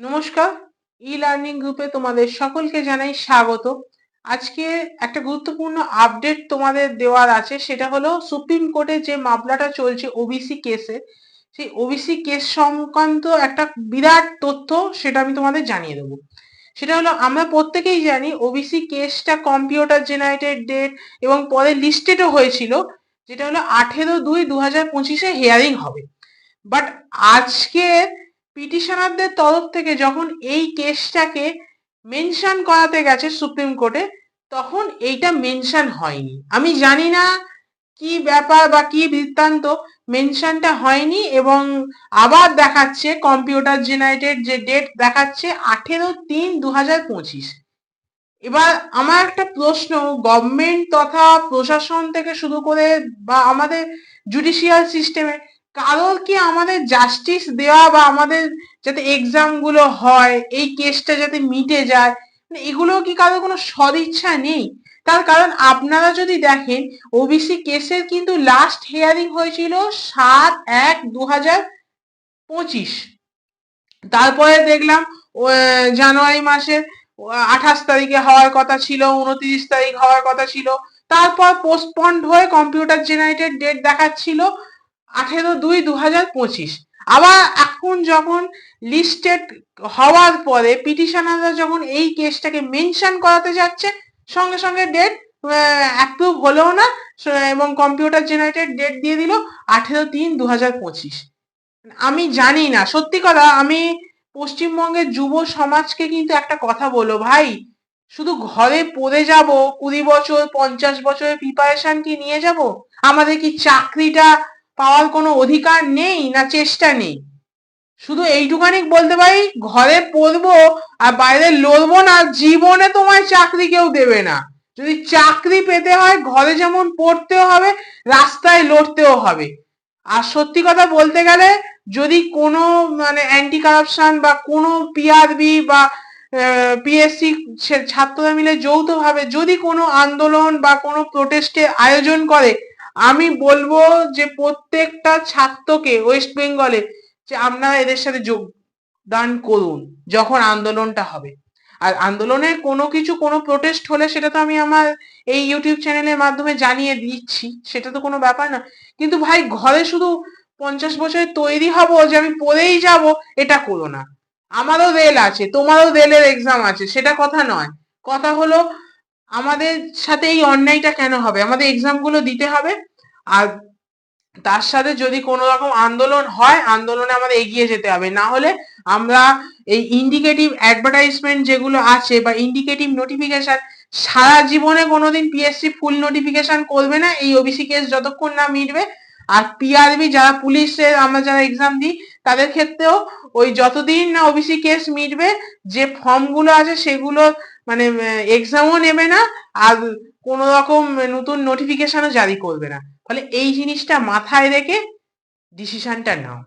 নমস্কার, e learning গ্রুপে তোমাদের সকলকে জানাই স্বাগত। আজকে একটা গুরুত্বপূর্ণ আপডেট তোমাদের দেওয়ার আছে, সেটা হলো সুপ্রিম কোর্টে যে মামলাটা চলছে ওবিসি কেসে, সেই ওবিসি কেস সংক্রান্ত একটা বিরাট তথ্য সেটা আমি তোমাদের জানিয়ে দেবো। সেটা হলো, আমরা প্রত্যেকেই জানি ওবিসি কেসটা কম্পিউটার জেনারেটেড ডেট এবং পরে লিস্টেডও হয়েছিল, যেটা হলো 18/2/2025 হিয়ারিং হবে। বাট আজকে পিটিশনারদের তরফ থেকে যখন এই কেসটাকে মেনশন করাতে গেছে সুপ্রিম কোর্টে, তখন এইটা মেনশন হয়নি। আমি জানি না কি ব্যাপার বা কি বৃত্তান্ত, মেনশনটা হয়নি এবং আবার দেখাচ্ছে কম্পিউটার জেনারেটেড যে ডেট দেখাচ্ছে 18/3/2025। এবার আমার একটা প্রশ্ন, গভর্নমেন্ট তথা প্রশাসন থেকে শুরু করে বা আমাদের জুডিশিয়াল সিস্টেমে কারোর কি আমাদের জাস্টিস দেওয়া বা আমাদের যাতে এক্সাম গুলো হয়, এই কেসটা যাতে মিটে যায়, এগুলো কি কারোর কোনো সদিচ্ছা নেই? তার কারণ আপনারা যদি দেখেন, ওবিসি কেসের কিন্তু লাস্ট হিয়ারিং হয়েছিল 7/1/2025। তারপরে দেখলাম জানুয়ারি মাসের 28 তারিখে হওয়ার কথা ছিল, 29 তারিখ হওয়ার কথা ছিল, তারপর পোস্টপন্ড হয়ে কম্পিউটার জেনারেটেড ডেট দেখাচ্ছিল 18/2/2025। আবার এখন যখন লিস্টেড হওয়ার পরে পিটিশনাররা যখন এই কেসটাকে মেনশন করাতে যাচ্ছে, সঙ্গে সঙ্গে ডেট অ্যাপ্রুভ হলেও না এবং কম্পিউটার জেনারেটেড ডেট দিয়ে দিল 18/3/2025। আমি জানি না, সত্যি কথা, আমি পশ্চিমবঙ্গের যুব সমাজকে কিন্তু একটা কথা বলো ভাই, শুধু ঘরে পড়ে যাব 20 বছর 50 বছরের প্রিপারেশন কি নিয়ে যাব? আমাদের কি চাকরিটা পাওয়ার কোনো অধিকার নেই না চেষ্টা নেই? শুধু এইটুখানি বলতে পারি, ঘরে পড়বো আর বাইরে লড়বো না, জীবনে তোমায় চাকরি কেউ দেবে না। যদি চাকরি পেতে হয় ঘরে যেমন পড়তেও হবে, রাস্তায় লড়তেও হবে। আর সত্যি কথা বলতে গেলে, যদি কোনো অ্যান্টি কারাপশন বা কোনো পিআরবি বা পিএসসি ছাত্ররা মিলে যৌথভাবে যদি কোনো আন্দোলন বা কোনো প্রোটেস্টের আয়োজন করে, আমি বলবো যে প্রত্যেকটা ছাত্রকে ওয়েস্ট বেঙ্গলে যে আপনারা এদের সাথে যোগদান করুন যখন আন্দোলনটা হবে। আর আন্দোলনের কোনো প্রোটেস্ট হলে সেটা তো আমি আমার এই ইউটিউব চ্যানেলের মাধ্যমে জানিয়ে দিচ্ছি, সেটা তো কোনো ব্যাপার না। কিন্তু ভাই, ঘরে শুধু 50 বছরে তৈরি হব যে আমি পড়েই যাব, এটা করো না। আমারও রেল আছে, তোমারও রেলের এক্সাম আছে, সেটা কথা নয়। কথা হলো, আমাদের সাথে এই অন্যায়টা কেন হবে? আমাদের এক্সাম গুলো দিতে হবে। আর তার সাথে যদি কোনো রকম আন্দোলন হয়, আন্দোলনে আমাদের এগিয়ে যেতে হবে, না হলে আমরা এই ইন্ডিকেটিভ অ্যাডভার্টাইজমেন্ট যেগুলো আছে বা ইন্ডিকেটিভ নোটিফিকেশন, সারা জীবনে কোনোদিন পিএসসি ফুল নোটিফিকেশন করবে না এই ওবিসি কেস যতক্ষণ না মিটবে। আর পিআরবি যারা পুলিশের আমরা যারা এক্সাম দিই, তাদের ক্ষেত্রেও ওই যতদিন না ওবিসি কেস মিটবে, যে ফর্ম গুলো আছে সেগুলো এক্সামও নেবে না, আর কোনো রকম নতুন নোটিফিকেশনও জারি করবে না। ফলে এই জিনিসটা মাথায় রেখে ডিসিশনটা নাও।